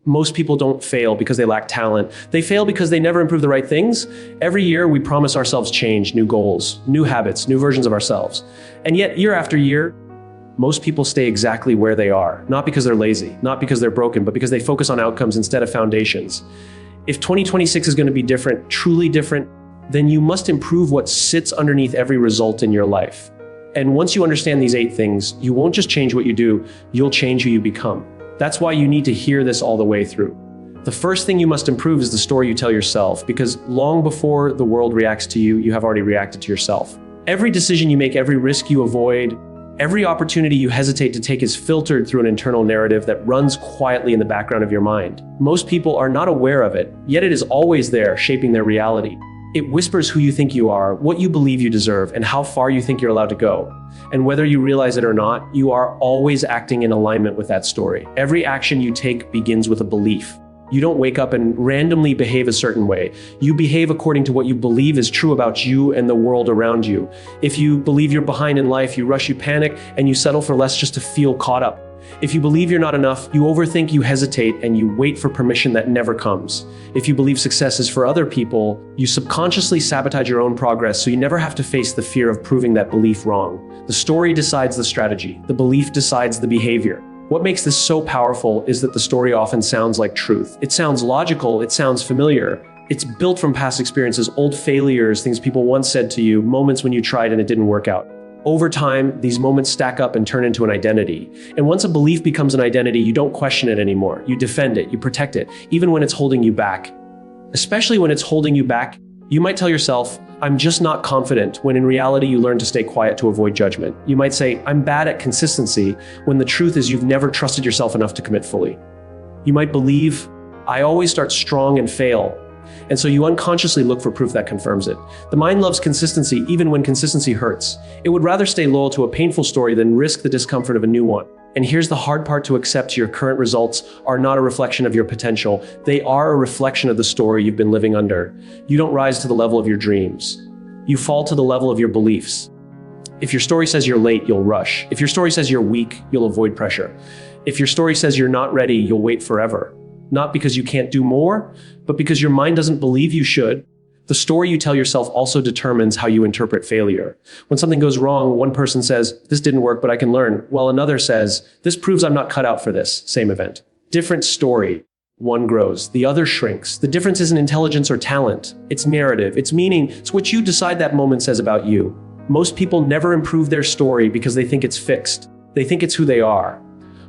Most people don't fail because they lack talent. They fail because they never improve the right things. Every year, we promise ourselves change, new goals, new habits, new versions of ourselves. And yet, year after year, most people stay exactly where they are, not because they're lazy, not because they're broken, but because they focus on outcomes instead of foundations. If 2026 is going to be different, truly different, then you must improve what sits underneath every result in your life. And once you understand these 8 things, you won't just change what you do, you'll change who you become. That's why you need to hear this all the way through. The first thing you must improve is the story you tell yourself, because long before the world reacts to you, you have already reacted to yourself. Every decision you make, every risk you avoid, every opportunity you hesitate to take is filtered through an internal narrative that runs quietly in the background of your mind. Most people are not aware of it, yet it is always there, shaping their reality. It whispers who you think you are, what you believe you deserve, and how far you think you're allowed to go. And whether you realize it or not, you are always acting in alignment with that story. Every action you take begins with a belief. You don't wake up and randomly behave a certain way. You behave according to what you believe is true about you and the world around you. If you believe you're behind in life, you rush, you panic, and you settle for less just to feel caught up. If you believe you're not enough, you overthink, you hesitate, and you wait for permission that never comes. If you believe success is for other people, you subconsciously sabotage your own progress so you never have to face the fear of proving that belief wrong. The story decides the strategy. The belief decides the behavior. What makes this so powerful is that the story often sounds like truth. It sounds logical, it sounds familiar. It's built from past experiences, old failures, things people once said to you, moments when you tried and it didn't work out. Over time, these moments stack up and turn into an identity. And once a belief becomes an identity, you don't question it anymore. You defend it, you protect it, even when it's holding you back. Especially when it's holding you back, you might tell yourself, I'm just not confident, when in reality you learn to stay quiet to avoid judgment. You might say, I'm bad at consistency, when the truth is you've never trusted yourself enough to commit fully. You might believe, I always start strong and fail. And so you unconsciously look for proof that confirms it. The mind loves consistency even when consistency hurts. It would rather stay loyal to a painful story than risk the discomfort of a new one. And here's the hard part to accept: your current results are not a reflection of your potential. They are a reflection of the story you've been living under. You don't rise to the level of your dreams. You fall to the level of your beliefs. If your story says you're late, you'll rush. If your story says you're weak, you'll avoid pressure. If your story says you're not ready, you'll wait forever. Not because you can't do more, but because your mind doesn't believe you should. The story you tell yourself also determines how you interpret failure. When something goes wrong, one person says, this didn't work, but I can learn, while another says, this proves I'm not cut out for this same event. Different story. One grows, the other shrinks. The difference isn't intelligence or talent. It's narrative, it's meaning, it's what you decide that moment says about you. Most people never improve their story because they think it's fixed. They think it's who they are.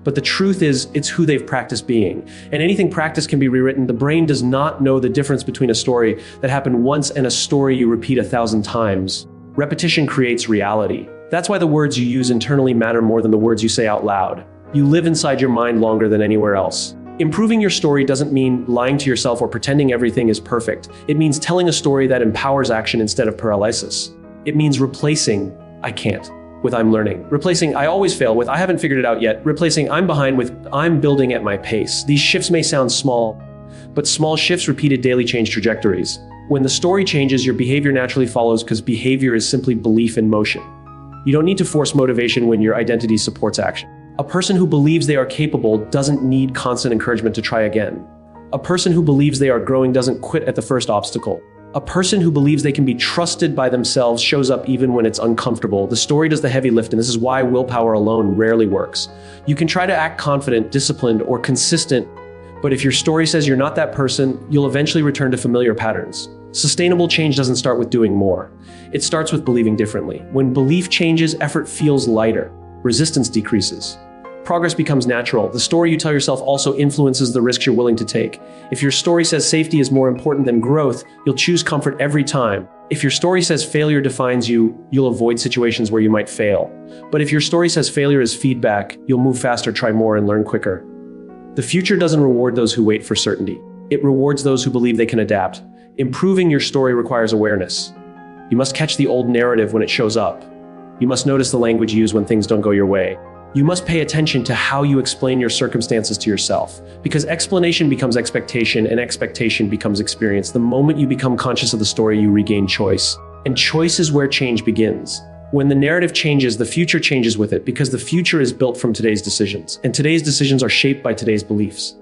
But the truth is, it's who they've practiced being. And anything practiced can be rewritten. The brain does not know the difference between a story that happened once and a story you repeat 1,000 times. Repetition creates reality. That's why the words you use internally matter more than the words you say out loud. You live inside your mind longer than anywhere else. Improving your story doesn't mean lying to yourself or pretending everything is perfect. It means telling a story that empowers action instead of paralysis. It means replacing "I can't" with "I'm learning." Replacing "I always fail" with "I haven't figured it out yet." Replacing "I'm behind" with "I'm building at my pace." These shifts may sound small, but small shifts repeated daily change trajectories. When the story changes, your behavior naturally follows, because behavior is simply belief in motion. You don't need to force motivation when your identity supports action. A person who believes they are capable doesn't need constant encouragement to try again. A person who believes they are growing doesn't quit at the first obstacle. A person who believes they can be trusted by themselves shows up even when it's uncomfortable. The story does the heavy lift, and this is why willpower alone rarely works. You can try to act confident, disciplined, or consistent, but if your story says you're not that person, you'll eventually return to familiar patterns. Sustainable change doesn't start with doing more. It starts with believing differently. When belief changes, effort feels lighter. Resistance decreases. Progress becomes natural. The story you tell yourself also influences the risks you're willing to take. If your story says safety is more important than growth, you'll choose comfort every time. If your story says failure defines you, you'll avoid situations where you might fail. But if your story says failure is feedback, you'll move faster, try more, and learn quicker. The future doesn't reward those who wait for certainty. It rewards those who believe they can adapt. Improving your story requires awareness. You must catch the old narrative when it shows up. You must notice the language you use when things don't go your way. You must pay attention to how you explain your circumstances to yourself, because explanation becomes expectation and expectation becomes experience. The moment you become conscious of the story, you regain choice. And choice is where change begins. When the narrative changes, the future changes with it, because the future is built from today's decisions, and today's decisions are shaped by today's beliefs.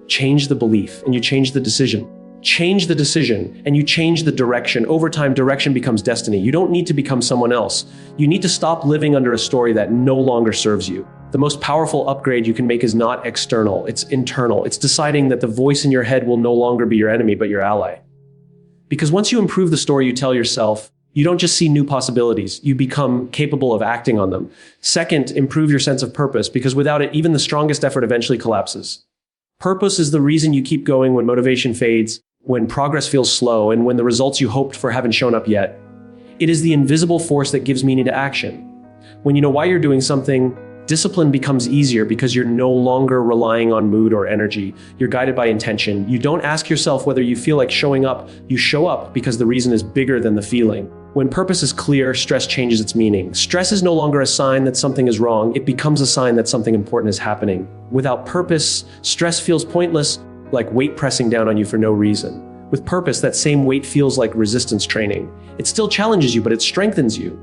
Change the belief, and you change the decision. Change the decision, and you change the direction. Over time, direction becomes destiny. You don't need to become someone else. You need to stop living under a story that no longer serves you. The most powerful upgrade you can make is not external, it's internal. It's deciding that the voice in your head will no longer be your enemy, but your ally. Because once you improve the story you tell yourself, you don't just see new possibilities, you become capable of acting on them. Second, improve your sense of purpose, because without it, even the strongest effort eventually collapses. Purpose is the reason you keep going when motivation fades, when progress feels slow, and when the results you hoped for haven't shown up yet. It is the invisible force that gives meaning to action. When you know why you're doing something, discipline becomes easier because you're no longer relying on mood or energy. You're guided by intention. You don't ask yourself whether you feel like showing up. You show up because the reason is bigger than the feeling. When purpose is clear, stress changes its meaning. Stress is no longer a sign that something is wrong. It becomes a sign that something important is happening. Without purpose, stress feels pointless, like weight pressing down on you for no reason. With purpose, that same weight feels like resistance training. It still challenges you, but it strengthens you.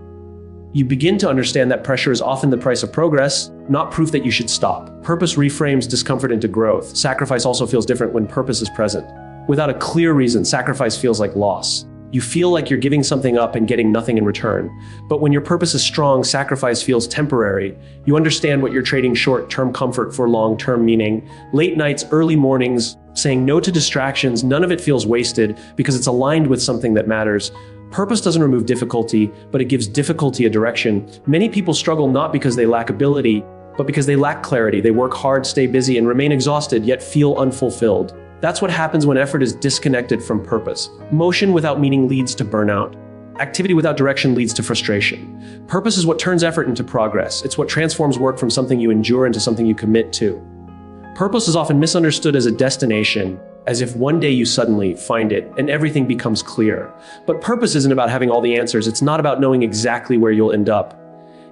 You begin to understand that pressure is often the price of progress, not proof that you should stop. Purpose reframes discomfort into growth. Sacrifice also feels different when purpose is present. Without a clear reason, sacrifice feels like loss. You feel like you're giving something up and getting nothing in return. But when your purpose is strong, sacrifice feels temporary. You understand what you're trading short-term comfort for long-term meaning. Late nights, early mornings, saying no to distractions, none of it feels wasted because it's aligned with something that matters. Purpose doesn't remove difficulty, but it gives difficulty a direction. Many people struggle not because they lack ability, but because they lack clarity. They work hard, stay busy, and remain exhausted, yet feel unfulfilled. That's what happens when effort is disconnected from purpose. Motion without meaning leads to burnout. Activity without direction leads to frustration. Purpose is what turns effort into progress. It's what transforms work from something you endure into something you commit to. Purpose is often misunderstood as a destination, as if one day you suddenly find it and everything becomes clear. But purpose isn't about having all the answers. It's not about knowing exactly where you'll end up.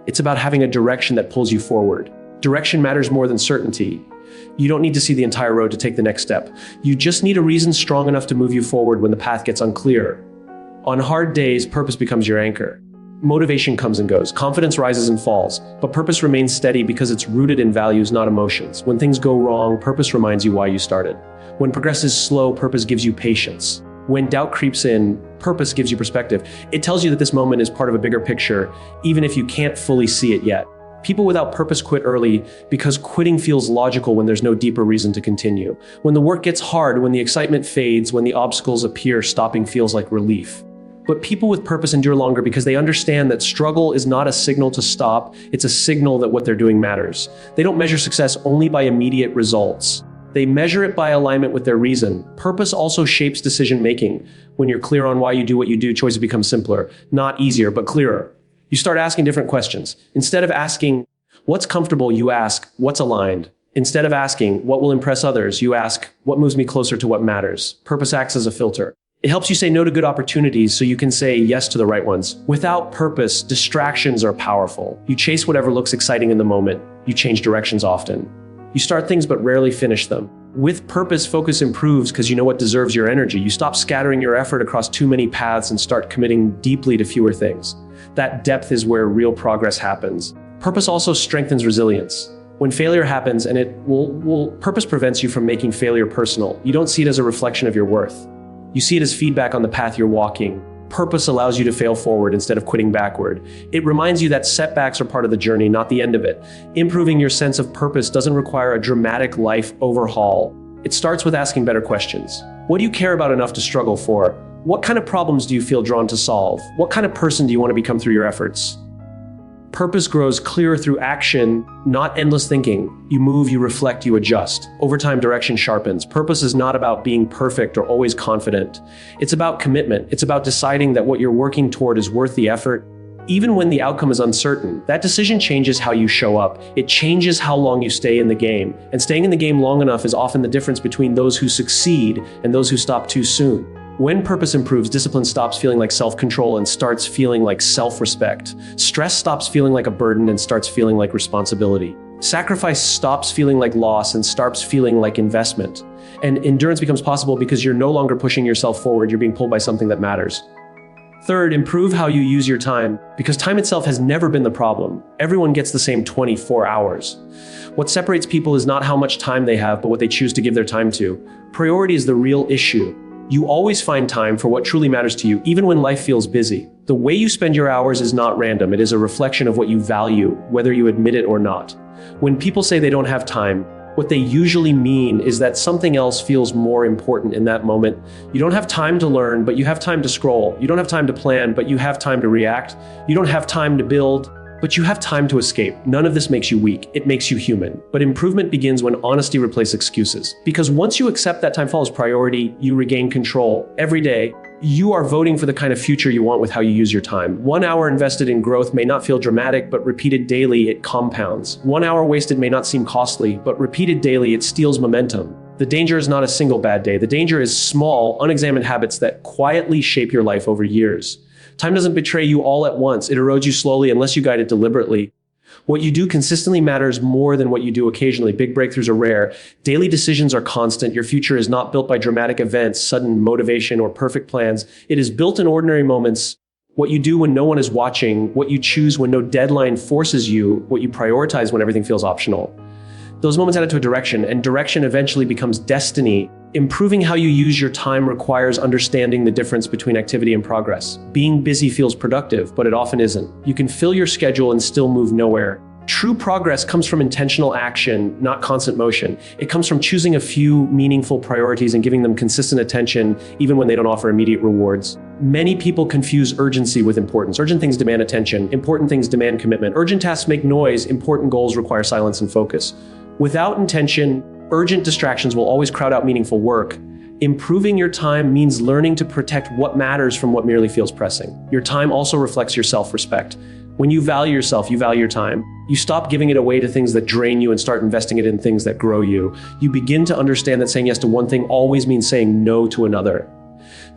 It's about having a direction that pulls you forward. Direction matters more than certainty. You don't need to see the entire road to take the next step. You just need a reason strong enough to move you forward when the path gets unclear. On hard days, purpose becomes your anchor. Motivation comes and goes, confidence rises and falls, but purpose remains steady because it's rooted in values, not emotions. When things go wrong, purpose reminds you why you started. When progress is slow, purpose gives you patience. When doubt creeps in, purpose gives you perspective. It tells you that this moment is part of a bigger picture, even if you can't fully see it yet. People without purpose quit early because quitting feels logical when there's no deeper reason to continue. When the work gets hard, when the excitement fades, when the obstacles appear, stopping feels like relief. But people with purpose endure longer because they understand that struggle is not a signal to stop, it's a signal that what they're doing matters. They don't measure success only by immediate results. They measure it by alignment with their reason. Purpose also shapes decision-making. When you're clear on why you do what you do, choices become simpler. Not easier, but clearer. You start asking different questions. Instead of asking, what's comfortable, you ask, what's aligned? Instead of asking, what will impress others, you ask, what moves me closer to what matters? Purpose acts as a filter. It helps you say no to good opportunities so you can say yes to the right ones. Without purpose, distractions are powerful. You chase whatever looks exciting in the moment. You change directions often. You start things but rarely finish them. With purpose, focus improves because you know what deserves your energy. You stop scattering your effort across too many paths and start committing deeply to fewer things. That depth is where real progress happens. Purpose also strengthens resilience. When failure happens, and purpose prevents you from making failure personal. You don't see it as a reflection of your worth. You see it as feedback on the path you're walking. Purpose allows you to fail forward instead of quitting backward. It reminds you that setbacks are part of the journey, not the end of it. Improving your sense of purpose doesn't require a dramatic life overhaul. It starts with asking better questions. What do you care about enough to struggle for? What kind of problems do you feel drawn to solve? What kind of person do you want to become through your efforts? Purpose grows clearer through action, not endless thinking. You move, you reflect, you adjust. Over time, direction sharpens. Purpose is not about being perfect or always confident. It's about commitment. It's about deciding that what you're working toward is worth the effort, even when the outcome is uncertain. That decision changes how you show up. It changes how long you stay in the game. And staying in the game long enough is often the difference between those who succeed and those who stop too soon. When purpose improves, discipline stops feeling like self-control and starts feeling like self-respect. Stress stops feeling like a burden and starts feeling like responsibility. Sacrifice stops feeling like loss and starts feeling like investment. And endurance becomes possible because you're no longer pushing yourself forward, you're being pulled by something that matters. Third, improve how you use your time, because time itself has never been the problem. Everyone gets the same 24 hours. What separates people is not how much time they have, but what they choose to give their time to. Priority is the real issue. You always find time for what truly matters to you, even when life feels busy. The way you spend your hours is not random. It is a reflection of what you value, whether you admit it or not. When people say they don't have time, what they usually mean is that something else feels more important in that moment. You don't have time to learn, but you have time to scroll. You don't have time to plan, but you have time to react. You don't have time to build, but you have time to escape. None of this makes you weak. It makes you human. But improvement begins when honesty replaces excuses. Because once you accept that time follows priority, you regain control. Every day, you are voting for the kind of future you want with how you use your time. 1 hour invested in growth may not feel dramatic, but repeated daily, it compounds. 1 hour wasted may not seem costly, but repeated daily, it steals momentum. The danger is not a single bad day. The danger is small, unexamined habits that quietly shape your life over years. Time doesn't betray you all at once. It erodes you slowly unless you guide it deliberately. What you do consistently matters more than what you do occasionally. Big breakthroughs are rare. Daily decisions are constant. Your future is not built by dramatic events, sudden motivation, or perfect plans. It is built in ordinary moments. What you do when no one is watching, what you choose when no deadline forces you, what you prioritize when everything feels optional. Those moments add to a direction, and direction eventually becomes destiny. Improving how you use your time requires understanding the difference between activity and progress. Being busy feels productive, but it often isn't. You can fill your schedule and still move nowhere. True progress comes from intentional action, not constant motion. It comes from choosing a few meaningful priorities and giving them consistent attention, even when they don't offer immediate rewards. Many people confuse urgency with importance. Urgent things demand attention. Important things demand commitment. Urgent tasks make noise. Important goals require silence and focus. Without intention, urgent distractions will always crowd out meaningful work. Improving your time means learning to protect what matters from what merely feels pressing. Your time also reflects your self-respect. When you value yourself, you value your time. You stop giving it away to things that drain you and start investing it in things that grow you. You begin to understand that saying yes to one thing always means saying no to another.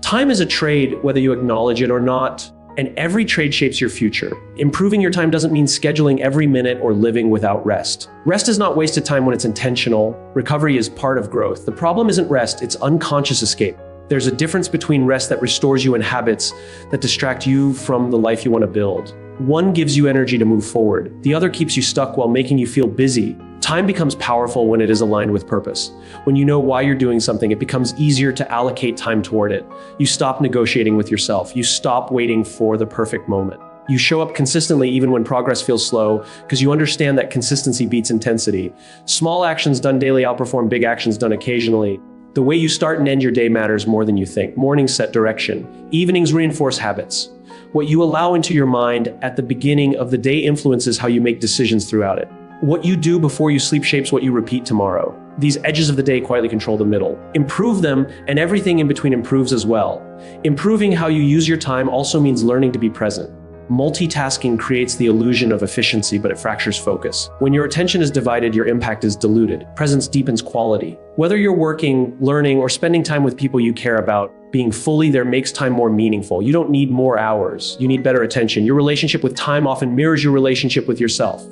Time is a trade, whether you acknowledge it or not. And every trade shapes your future. Improving your time doesn't mean scheduling every minute or living without rest. Rest is not wasted time when it's intentional. Recovery is part of growth. The problem isn't rest, it's unconscious escape. There's a difference between rest that restores you and habits that distract you from the life you want to build. One gives you energy to move forward. The other keeps you stuck while making you feel busy. Time becomes powerful when it is aligned with purpose. When you know why you're doing something, it becomes easier to allocate time toward it. You stop negotiating with yourself. You stop waiting for the perfect moment. You show up consistently even when progress feels slow, because you understand that consistency beats intensity. Small actions done daily outperform big actions done occasionally. The way you start and end your day matters more than you think. Mornings set direction. Evenings reinforce habits. What you allow into your mind at the beginning of the day influences how you make decisions throughout it. What you do before you sleep shapes what you repeat tomorrow. These edges of the day quietly control the middle. Improve them, and everything in between improves as well. Improving how you use your time also means learning to be present. Multitasking creates the illusion of efficiency, but it fractures focus. When your attention is divided, your impact is diluted. Presence deepens quality. Whether you're working, learning, or spending time with people you care about, being fully there makes time more meaningful. You don't need more hours. You need better attention. Your relationship with time often mirrors your relationship with yourself.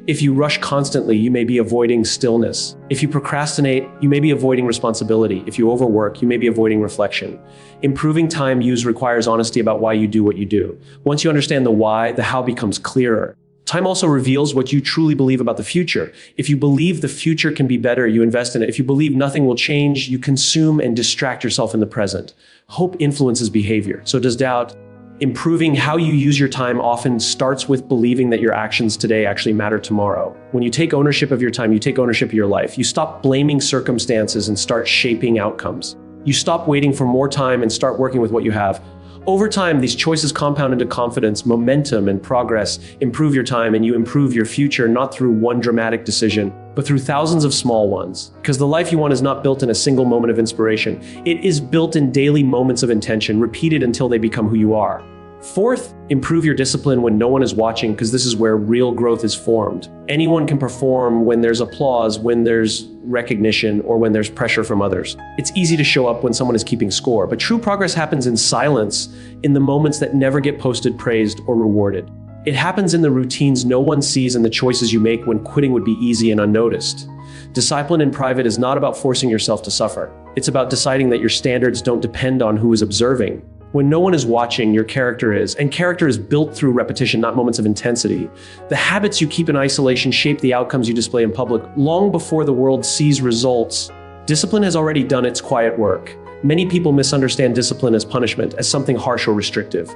If you rush constantly, you may be avoiding stillness. If you procrastinate, you may be avoiding responsibility. If you overwork, you may be avoiding reflection. Improving time use requires honesty about why you do what you do. Once you understand the why, the how becomes clearer. Time also reveals what you truly believe about the future. If you believe the future can be better, you invest in it. If you believe nothing will change, you consume and distract yourself in the present. Hope influences behavior. So does doubt. Improving how you use your time often starts with believing that your actions today actually matter tomorrow. When you take ownership of your time, you take ownership of your life. You stop blaming circumstances and start shaping outcomes. You stop waiting for more time and start working with what you have. Over time, these choices compound into confidence, momentum, and progress. Improve your time and you improve your future, not through one dramatic decision, but through thousands of small ones. Because the life you want is not built in a single moment of inspiration. It is built in daily moments of intention, repeated until they become who you are. Fourth, improve your discipline when no one is watching, because this is where real growth is formed. Anyone can perform when there's applause, when there's recognition, or when there's pressure from others. It's easy to show up when someone is keeping score, but true progress happens in silence, in the moments that never get posted, praised, or rewarded. It happens in the routines no one sees and the choices you make when quitting would be easy and unnoticed. Discipline in private is not about forcing yourself to suffer. It's about deciding that your standards don't depend on who is observing. When no one is watching, your character is, and character is built through repetition, not moments of intensity. The habits you keep in isolation shape the outcomes you display in public long before the world sees results. Discipline has already done its quiet work. Many people misunderstand discipline as punishment, as something harsh or restrictive.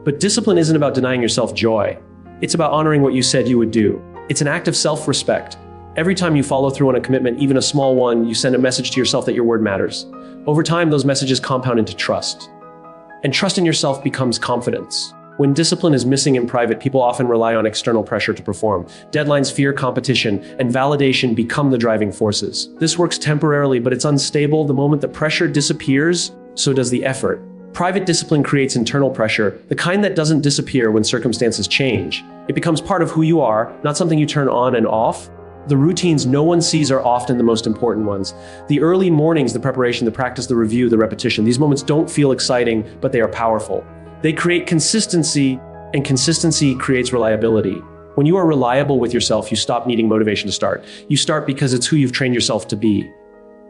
But discipline isn't about denying yourself joy. It's about honoring what you said you would do. It's an act of self-respect. Every time you follow through on a commitment, even a small one, you send a message to yourself that your word matters. Over time, those messages compound into trust. And trust in yourself becomes confidence. When discipline is missing in private, people often rely on external pressure to perform. Deadlines, fear, competition, and validation become the driving forces. This works temporarily, but it's unstable. The moment the pressure disappears, so does the effort. Private discipline creates internal pressure, the kind that doesn't disappear when circumstances change. It becomes part of who you are, not something you turn on and off. The routines no one sees are often the most important ones. The early mornings, the preparation, the practice, the review, the repetition. These moments don't feel exciting, but they are powerful. They create consistency, and consistency creates reliability. When you are reliable with yourself, you stop needing motivation to start. You start because it's who you've trained yourself to be.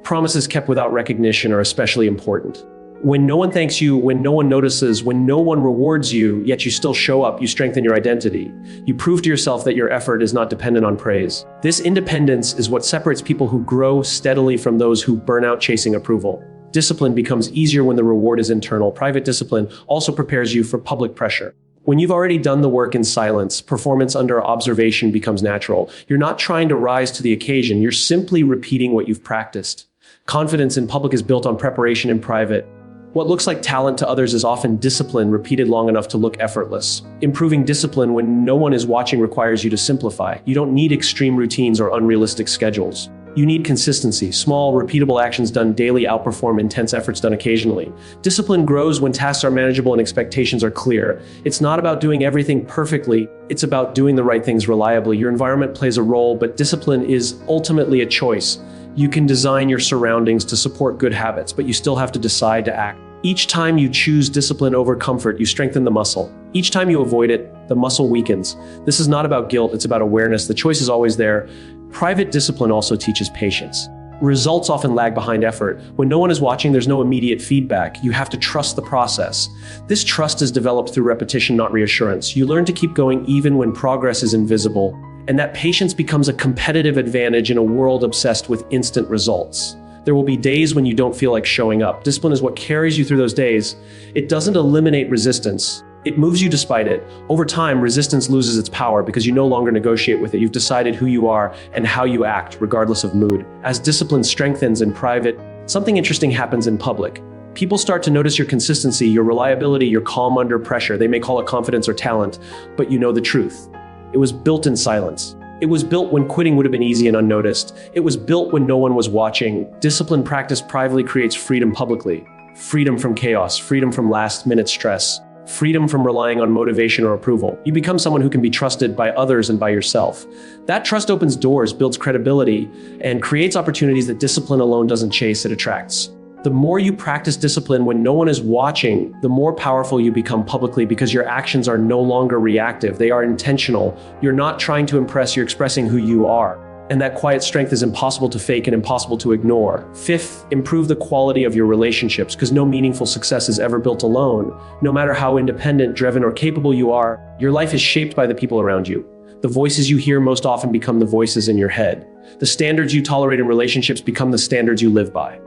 Promises kept without recognition are especially important. When no one thanks you, when no one notices, when no one rewards you, yet you still show up, you strengthen your identity. You prove to yourself that your effort is not dependent on praise. This independence is what separates people who grow steadily from those who burn out chasing approval. Discipline becomes easier when the reward is internal. Private discipline also prepares you for public pressure. When you've already done the work in silence, performance under observation becomes natural. You're not trying to rise to the occasion, you're simply repeating what you've practiced. Confidence in public is built on preparation in private. What looks like talent to others is often discipline repeated long enough to look effortless. Improving discipline when no one is watching requires you to simplify. You don't need extreme routines or unrealistic schedules. You need consistency. Small, repeatable actions done daily outperform intense efforts done occasionally. Discipline grows when tasks are manageable and expectations are clear. It's not about doing everything perfectly. It's about doing the right things reliably. Your environment plays a role, but discipline is ultimately a choice. You can design your surroundings to support good habits, but you still have to decide to act. Each time you choose discipline over comfort, you strengthen the muscle. Each time you avoid it, the muscle weakens. This is not about guilt, it's about awareness. The choice is always there. Private discipline also teaches patience. Results often lag behind effort. When no one is watching, there's no immediate feedback. You have to trust the process. This trust is developed through repetition, not reassurance. You learn to keep going even when progress is invisible. And that patience becomes a competitive advantage in a world obsessed with instant results. There will be days when you don't feel like showing up. Discipline is what carries you through those days. It doesn't eliminate resistance. It moves you despite it. Over time, resistance loses its power because you no longer negotiate with it. You've decided who you are and how you act, regardless of mood. As discipline strengthens in private, something interesting happens in public. People start to notice your consistency, your reliability, your calm under pressure. They may call it confidence or talent, but you know the truth. It was built in silence. It was built when quitting would have been easy and unnoticed. It was built when no one was watching. Discipline practiced privately creates freedom publicly. Freedom from chaos, freedom from last-minute stress, freedom from relying on motivation or approval. You become someone who can be trusted by others and by yourself. That trust opens doors, builds credibility, and creates opportunities that discipline alone doesn't chase, it attracts. The more you practice discipline when no one is watching, the more powerful you become publicly because your actions are no longer reactive. They are intentional. You're not trying to impress, you're expressing who you are. And that quiet strength is impossible to fake and impossible to ignore. Fifth, improve the quality of your relationships because no meaningful success is ever built alone. No matter how independent, driven, or capable you are, your life is shaped by the people around you. The voices you hear most often become the voices in your head. The standards you tolerate in relationships become the standards you live by.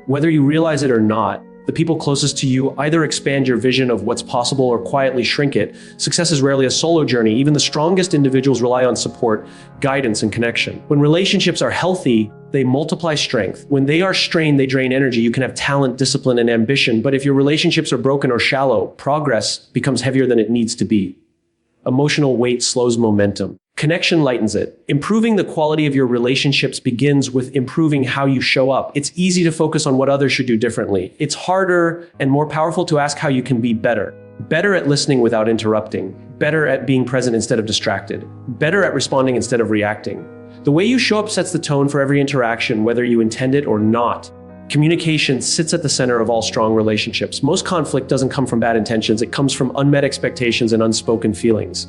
Whether you realize it or not, the people closest to you either expand your vision of what's possible or quietly shrink it. Success is rarely a solo journey. Even the strongest individuals rely on support, guidance, and connection. When relationships are healthy, they multiply strength. When they are strained, they drain energy. You can have talent, discipline, and ambition, but if your relationships are broken or shallow, progress becomes heavier than it needs to be. Emotional weight slows momentum. Connection lightens it. Improving the quality of your relationships begins with improving how you show up. It's easy to focus on what others should do differently. It's harder and more powerful to ask how you can be better. Better at listening without interrupting. Better at being present instead of distracted. Better at responding instead of reacting. The way you show up sets the tone for every interaction, whether you intend it or not. Communication sits at the center of all strong relationships. Most conflict doesn't come from bad intentions. It comes from unmet expectations and unspoken feelings.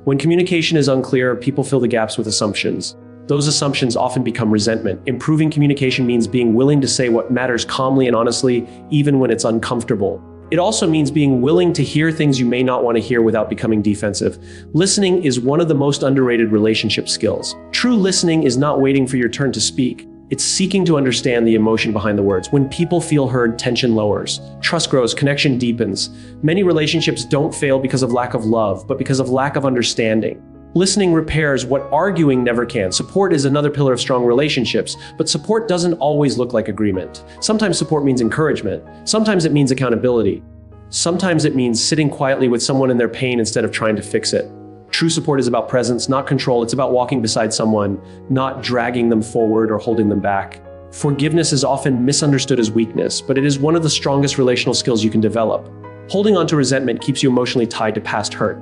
When communication is unclear, people fill the gaps with assumptions. Those assumptions often become resentment. Improving communication means being willing to say what matters calmly and honestly, even when it's uncomfortable. It also means being willing to hear things you may not want to hear without becoming defensive. Listening is one of the most underrated relationship skills. True listening is not waiting for your turn to speak. It's seeking to understand the emotion behind the words. When people feel heard, tension lowers. Trust grows, connection deepens. Many relationships don't fail because of lack of love, but because of lack of understanding. Listening repairs what arguing never can. Support is another pillar of strong relationships, but support doesn't always look like agreement. Sometimes support means encouragement. Sometimes it means accountability. Sometimes it means sitting quietly with someone in their pain instead of trying to fix it. True support is about presence, not control. It's about walking beside someone, not dragging them forward or holding them back. Forgiveness is often misunderstood as weakness, but it is one of the strongest relational skills you can develop. Holding on to resentment keeps you emotionally tied to past hurt.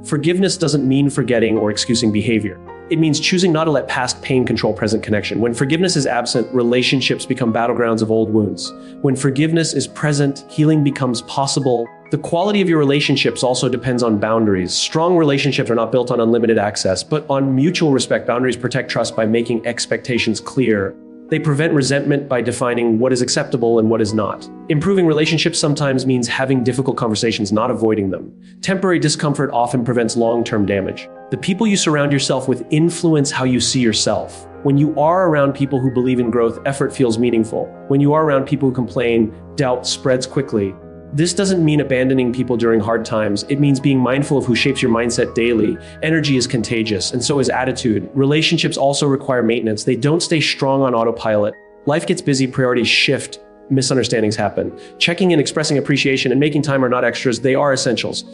Forgiveness doesn't mean forgetting or excusing behavior. It means choosing not to let past pain control present connection. When forgiveness is absent, relationships become battlegrounds of old wounds. When forgiveness is present, healing becomes possible. The quality of your relationships also depends on boundaries. Strong relationships are not built on unlimited access, but on mutual respect. Boundaries protect trust by making expectations clear. They prevent resentment by defining what is acceptable and what is not. Improving relationships sometimes means having difficult conversations, not avoiding them. Temporary discomfort often prevents long-term damage. The people you surround yourself with influence how you see yourself. When you are around people who believe in growth, effort feels meaningful. When you are around people who complain, doubt spreads quickly. This doesn't mean abandoning people during hard times. It means being mindful of who shapes your mindset daily. Energy is contagious, and so is attitude. Relationships also require maintenance. They don't stay strong on autopilot. Life gets busy, priorities shift, misunderstandings happen. Checking in, expressing appreciation, and making time are not extras, they are essentials.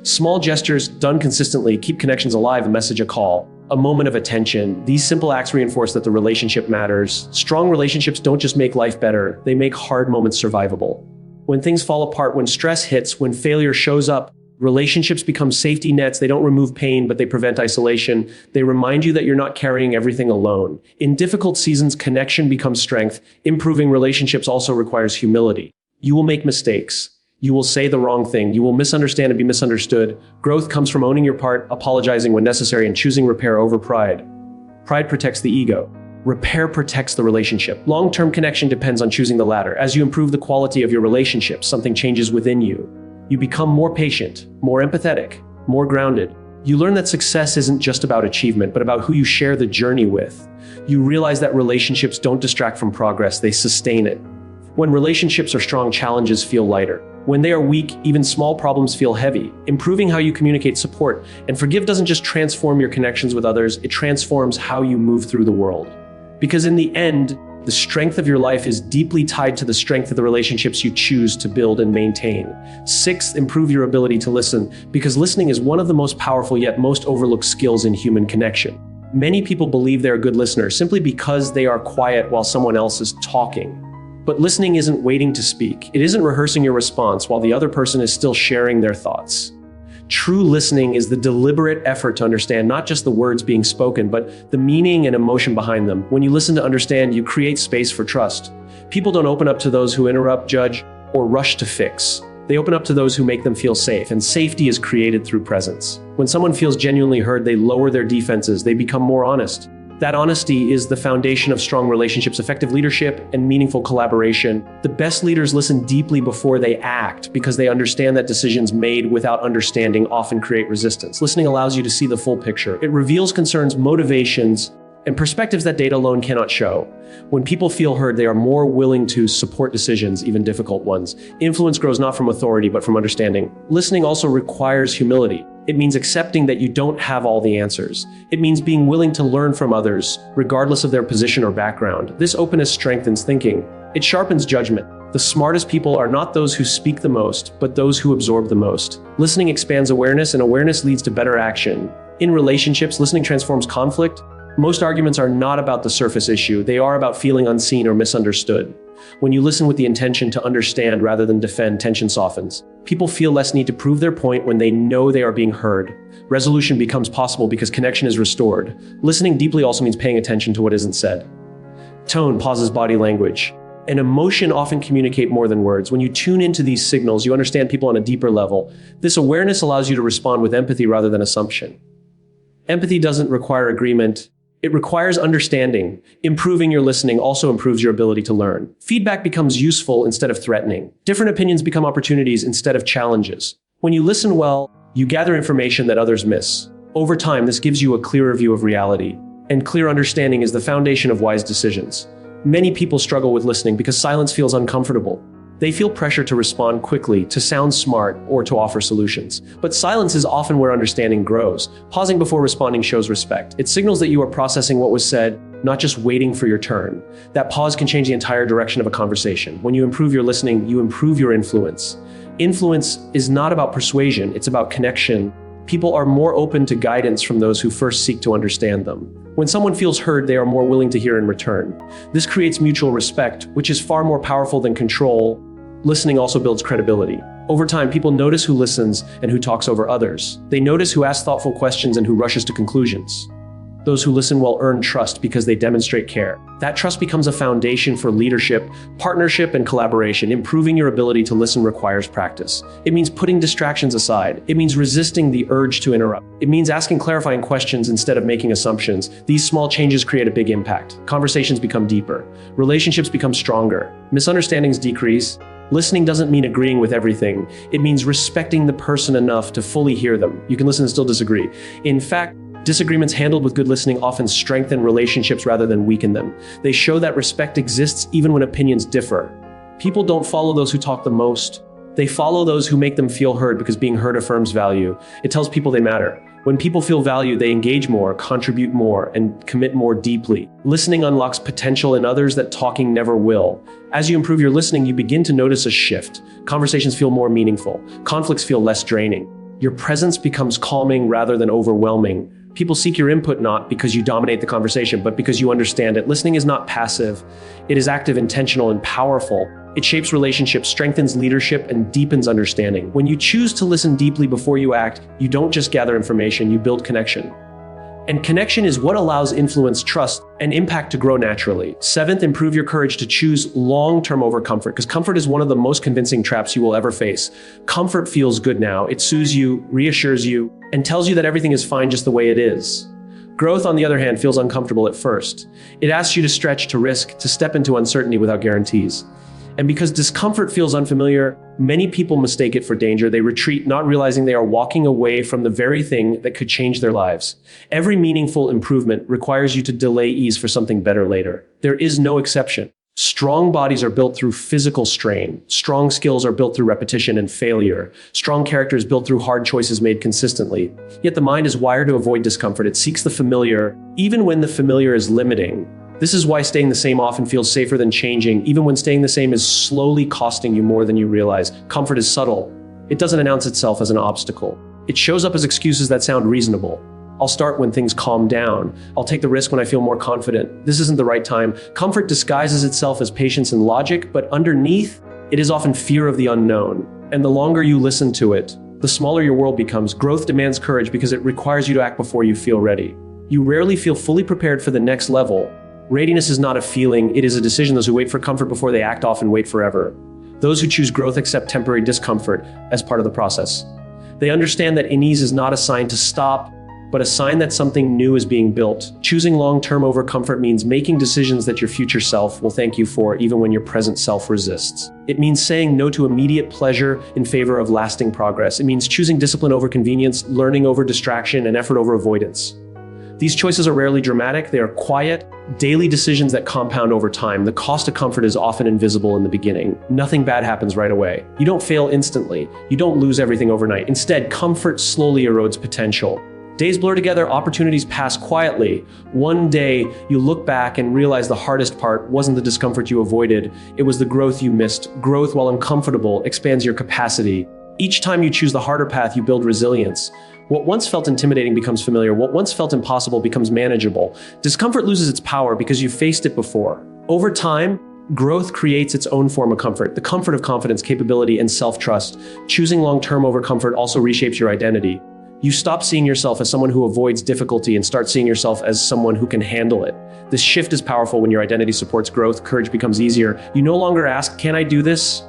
Small gestures done consistently keep connections alive. A message, a call, a moment of attention. These simple acts reinforce that the relationship matters. Strong relationships don't just make life better, they make hard moments survivable. When things fall apart, when stress hits, when failure shows up, relationships become safety nets. They don't remove pain, but they prevent isolation. They remind you that you're not carrying everything alone. In difficult seasons, connection becomes strength. Improving relationships also requires humility. You will make mistakes. You will say the wrong thing. You will misunderstand and be misunderstood. Growth comes from owning your part, apologizing when necessary, and choosing repair over pride. Pride protects the ego. Repair protects the relationship. Long-term connection depends on choosing the latter. As you improve the quality of your relationship, something changes within you. You become more patient, more empathetic, more grounded. You learn that success isn't just about achievement, but about who you share the journey with. You realize that relationships don't distract from progress, they sustain it. When relationships are strong, challenges feel lighter. When they are weak, even small problems feel heavy. Improving how you communicate, support, and forgive doesn't just transform your connections with others, it transforms how you move through the world. Because in the end, the strength of your life is deeply tied to the strength of the relationships you choose to build and maintain. Sixth, improve your ability to listen, because listening is one of the most powerful yet most overlooked skills in human connection. Many people believe they're a good listener simply because they are quiet while someone else is talking. But listening isn't waiting to speak. It isn't rehearsing your response while the other person is still sharing their thoughts. True listening is the deliberate effort to understand not just the words being spoken, but the meaning and emotion behind them. When you listen to understand, you create space for trust. People don't open up to those who interrupt, judge, or rush to fix. They open up to those who make them feel safe, and safety is created through presence. When someone feels genuinely heard, they lower their defenses, they become more honest. That honesty is the foundation of strong relationships, effective leadership, and meaningful collaboration. The best leaders listen deeply before they act because they understand that decisions made without understanding often create resistance. Listening allows you to see the full picture. It reveals concerns, motivations, and perspectives that data alone cannot show. When people feel heard, they are more willing to support decisions, even difficult ones. Influence grows not from authority, but from understanding. Listening also requires humility. It means accepting that you don't have all the answers. It means being willing to learn from others, regardless of their position or background. This openness strengthens thinking. It sharpens judgment. The smartest people are not those who speak the most, but those who absorb the most. Listening expands awareness, and awareness leads to better action. In relationships, listening transforms conflict. Most arguments are not about the surface issue. They are about feeling unseen or misunderstood. When you listen with the intention to understand rather than defend, tension softens. People feel less need to prove their point when they know they are being heard. Resolution becomes possible because connection is restored. Listening deeply also means paying attention to what isn't said. Tone, pauses, body language, and emotion often communicate more than words. When you tune into these signals, you understand people on a deeper level. This awareness allows you to respond with empathy rather than assumption. Empathy doesn't require agreement. It requires understanding. Improving your listening also improves your ability to learn. Feedback becomes useful instead of threatening. Different opinions become opportunities instead of challenges. When you listen well, you gather information that others miss. Over time, this gives you a clearer view of reality. And clear understanding is the foundation of wise decisions. Many people struggle with listening because silence feels uncomfortable. They feel pressure to respond quickly, to sound smart, or to offer solutions. But silence is often where understanding grows. Pausing before responding shows respect. It signals that you are processing what was said, not just waiting for your turn. That pause can change the entire direction of a conversation. When you improve your listening, you improve your influence. Influence is not about persuasion, it's about connection. People are more open to guidance from those who first seek to understand them. When someone feels heard, they are more willing to hear in return. This creates mutual respect, which is far more powerful than control. Listening also builds credibility. Over time, people notice who listens and who talks over others. They notice who asks thoughtful questions and who rushes to conclusions. Those who listen well earn trust because they demonstrate care. That trust becomes a foundation for leadership, partnership, and collaboration. Improving your ability to listen requires practice. It means putting distractions aside. It means resisting the urge to interrupt. It means asking clarifying questions instead of making assumptions. These small changes create a big impact. Conversations become deeper. Relationships become stronger. Misunderstandings decrease. Listening doesn't mean agreeing with everything. It means respecting the person enough to fully hear them. You can listen and still disagree. In fact, disagreements handled with good listening often strengthen relationships rather than weaken them. They show that respect exists even when opinions differ. People don't follow those who talk the most. They follow those who make them feel heard because being heard affirms value. It tells people they matter. When people feel valued, they engage more, contribute more, and commit more deeply. Listening unlocks potential in others that talking never will. As you improve your listening, you begin to notice a shift. Conversations feel more meaningful. Conflicts feel less draining. Your presence becomes calming rather than overwhelming. People seek your input not because you dominate the conversation, but because you understand it. Listening is not passive. It is active, intentional, and powerful. It shapes relationships, strengthens leadership, and deepens understanding. When you choose to listen deeply before you act, you don't just gather information, you build connection. And connection is what allows influence, trust, and impact to grow naturally. Seventh, improve your courage to choose long-term over comfort, because comfort is one of the most convincing traps you will ever face. Comfort feels good now. It soothes you, reassures you, and tells you that everything is fine just the way it is. Growth, on the other hand, feels uncomfortable at first. It asks you to stretch, to risk, to step into uncertainty without guarantees. And because discomfort feels unfamiliar, many people mistake it for danger. They retreat, not realizing they are walking away from the very thing that could change their lives. Every meaningful improvement requires you to delay ease for something better later. There is no exception. Strong bodies are built through physical strain. Strong skills are built through repetition and failure. Strong character is built through hard choices made consistently. Yet the mind is wired to avoid discomfort. It seeks the familiar, even when the familiar is limiting. This is why staying the same often feels safer than changing, even when staying the same is slowly costing you more than you realize. Comfort is subtle. It doesn't announce itself as an obstacle. It shows up as excuses that sound reasonable. I'll start when things calm down. I'll take the risk when I feel more confident. This isn't the right time. Comfort disguises itself as patience and logic, but underneath, it is often fear of the unknown. And the longer you listen to it, the smaller your world becomes. Growth demands courage because it requires you to act before you feel ready. You rarely feel fully prepared for the next level. Readiness is not a feeling, it is a decision. Those who wait for comfort before they act often wait forever. Those who choose growth accept temporary discomfort as part of the process. They understand that unease is not a sign to stop, but a sign that something new is being built. Choosing long-term over comfort means making decisions that your future self will thank you for, even when your present self resists. It means saying no to immediate pleasure in favor of lasting progress. It means choosing discipline over convenience, learning over distraction, and effort over avoidance. These choices are rarely dramatic. They are quiet, daily decisions that compound over time. The cost of comfort is often invisible in the beginning. Nothing bad happens right away. You don't fail instantly. You don't lose everything overnight. Instead, comfort slowly erodes potential. Days blur together, opportunities pass quietly. One day, you look back and realize the hardest part wasn't the discomfort you avoided. It was the growth you missed. Growth, while uncomfortable, expands your capacity. Each time you choose the harder path, you build resilience. What once felt intimidating becomes familiar. What once felt impossible becomes manageable. Discomfort loses its power because you've faced it before. Over time, growth creates its own form of comfort, the comfort of confidence, capability, and self-trust. Choosing long-term over comfort also reshapes your identity. You stop seeing yourself as someone who avoids difficulty and start seeing yourself as someone who can handle it. This shift is powerful when your identity supports growth. Courage becomes easier. You no longer ask, "Can I do this?"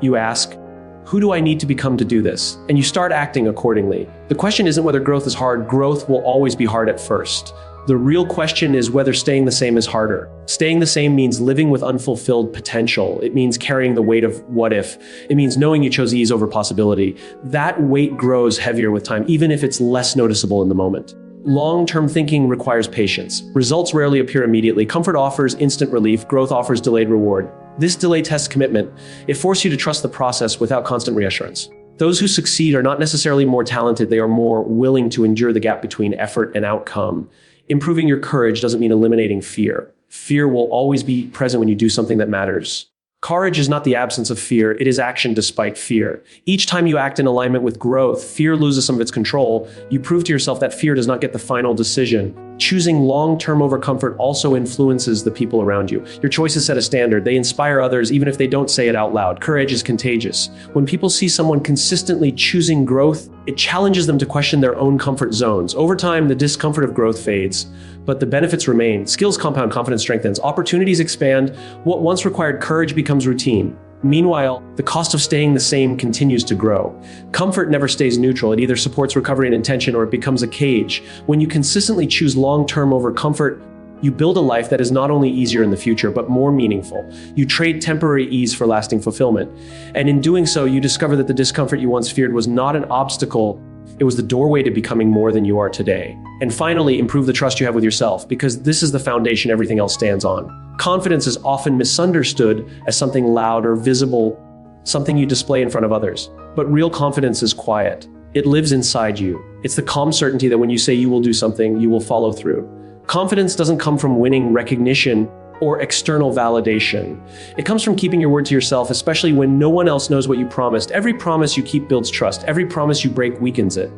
You ask, "Who do I need to become to do this?" And you start acting accordingly. The question isn't whether growth is hard. Growth will always be hard at first. The real question is whether staying the same is harder. Staying the same means living with unfulfilled potential. It means carrying the weight of what if. It means knowing you chose ease over possibility. That weight grows heavier with time, even if it's less noticeable in the moment. Long-term thinking requires patience. Results rarely appear immediately. Comfort offers instant relief. Growth offers delayed reward. This delay tests commitment. It forces you to trust the process without constant reassurance. Those who succeed are not necessarily more talented. They are more willing to endure the gap between effort and outcome. Improving your courage doesn't mean eliminating fear. Fear will always be present when you do something that matters. Courage is not the absence of fear, it is action despite fear. Each time you act in alignment with growth, fear loses some of its control. You prove to yourself that fear does not get the final decision. Choosing long-term over comfort also influences the people around you. Your choices set a standard. They inspire others even if they don't say it out loud. Courage is contagious. When people see someone consistently choosing growth, it challenges them to question their own comfort zones. Over time, the discomfort of growth fades, but the benefits remain. Skills compound, confidence strengthens, opportunities expand. What once required courage becomes routine. Meanwhile, the cost of staying the same continues to grow. Comfort never stays neutral. It either supports recovery and intention or it becomes a cage. When you consistently choose long-term over comfort, you build a life that is not only easier in the future, but more meaningful. You trade temporary ease for lasting fulfillment. And in doing so, you discover that the discomfort you once feared was not an obstacle. It was the doorway to becoming more than you are today. And finally, improve the trust you have with yourself, because this is the foundation everything else stands on. Confidence is often misunderstood as something loud or visible, something you display in front of others. But real confidence is quiet. It lives inside you. It's the calm certainty that when you say you will do something, you will follow through. Confidence doesn't come from winning recognition or external validation. It comes from keeping your word to yourself, especially when no one else knows what you promised. Every promise you keep builds trust. Every promise you break weakens it.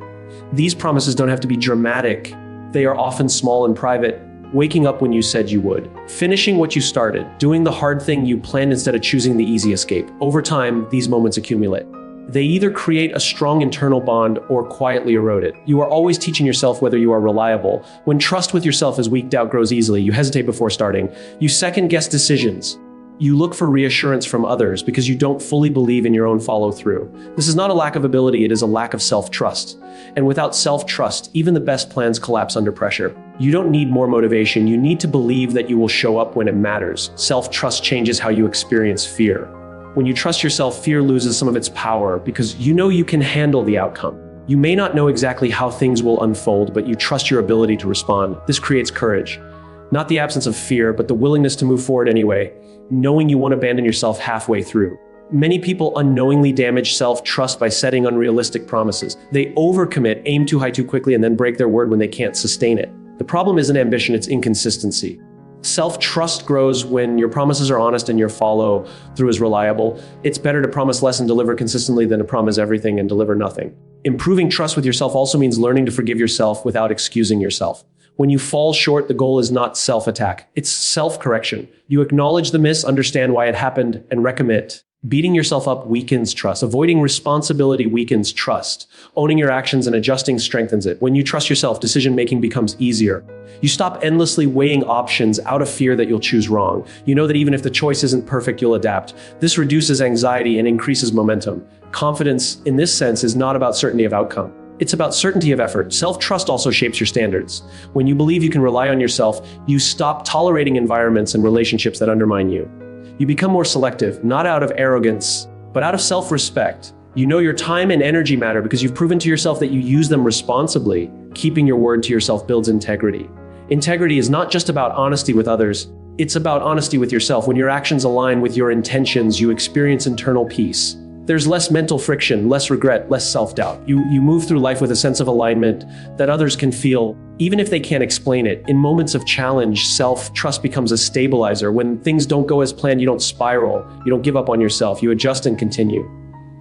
These promises don't have to be dramatic. They are often small and private. Waking up when you said you would. Finishing what you started. Doing the hard thing you planned instead of choosing the easy escape. Over time, these moments accumulate. They either create a strong internal bond or quietly erode it. You are always teaching yourself whether you are reliable. When trust with yourself is weak, doubt grows easily. You hesitate before starting. You second-guess decisions. You look for reassurance from others because you don't fully believe in your own follow-through. This is not a lack of ability, it is a lack of self-trust. And without self-trust, even the best plans collapse under pressure. You don't need more motivation, you need to believe that you will show up when it matters. Self-trust changes how you experience fear. When you trust yourself, fear loses some of its power because you know you can handle the outcome. You may not know exactly how things will unfold, but you trust your ability to respond. This creates courage. Not the absence of fear, but the willingness to move forward anyway, knowing you won't abandon yourself halfway through. Many people unknowingly damage self-trust by setting unrealistic promises. They overcommit, aim too high too quickly, and then break their word when they can't sustain it. The problem isn't ambition, it's inconsistency. Self-trust grows when your promises are honest and your follow-through is reliable. It's better to promise less and deliver consistently than to promise everything and deliver nothing. Improving trust with yourself also means learning to forgive yourself without excusing yourself. When you fall short, the goal is not self-attack, it's self-correction. You acknowledge the miss, understand why it happened, and recommit. Beating yourself up weakens trust. Avoiding responsibility weakens trust. Owning your actions and adjusting strengthens it. When you trust yourself, decision-making becomes easier. You stop endlessly weighing options out of fear that you'll choose wrong. You know that even if the choice isn't perfect, you'll adapt. This reduces anxiety and increases momentum. Confidence, in this sense, is not about certainty of outcome. It's about certainty of effort. Self-trust also shapes your standards. When you believe you can rely on yourself, you stop tolerating environments and relationships that undermine you. You become more selective, not out of arrogance, but out of self-respect. You know your time and energy matter because you've proven to yourself that you use them responsibly. Keeping your word to yourself builds integrity. Integrity is not just about honesty with others, it's about honesty with yourself. When your actions align with your intentions, you experience internal peace. There's less mental friction, less regret, less self-doubt. You move through life with a sense of alignment that others can feel, even if they can't explain it. In moments of challenge, self-trust becomes a stabilizer. When things don't go as planned, you don't spiral. You don't give up on yourself. You adjust and continue.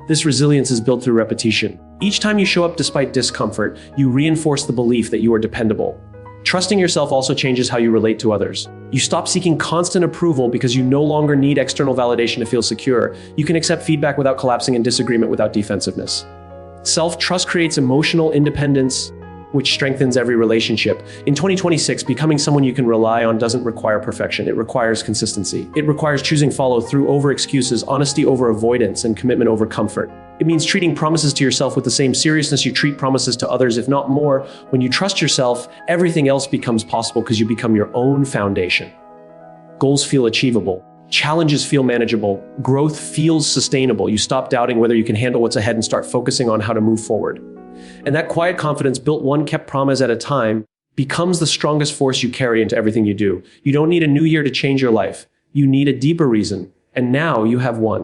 This resilience is built through repetition. Each time you show up despite discomfort, you reinforce the belief that you are dependable. Trusting yourself also changes how you relate to others. You stop seeking constant approval because you no longer need external validation to feel secure. You can accept feedback without collapsing in disagreement without defensiveness. Self-trust creates emotional independence, which strengthens every relationship. In 2026, becoming someone you can rely on doesn't require perfection. It requires consistency. It requires choosing follow-through over excuses, honesty over avoidance, and commitment over comfort. It means treating promises to yourself with the same seriousness you treat promises to others, if not more. When you trust yourself, everything else becomes possible because you become your own foundation. Goals feel achievable. Challenges feel manageable. Growth feels sustainable. You stop doubting whether you can handle what's ahead and start focusing on how to move forward. And that quiet confidence, built one kept promise at a time, becomes the strongest force you carry into everything you do. You don't need a new year to change your life. You need a deeper reason. And now you have one.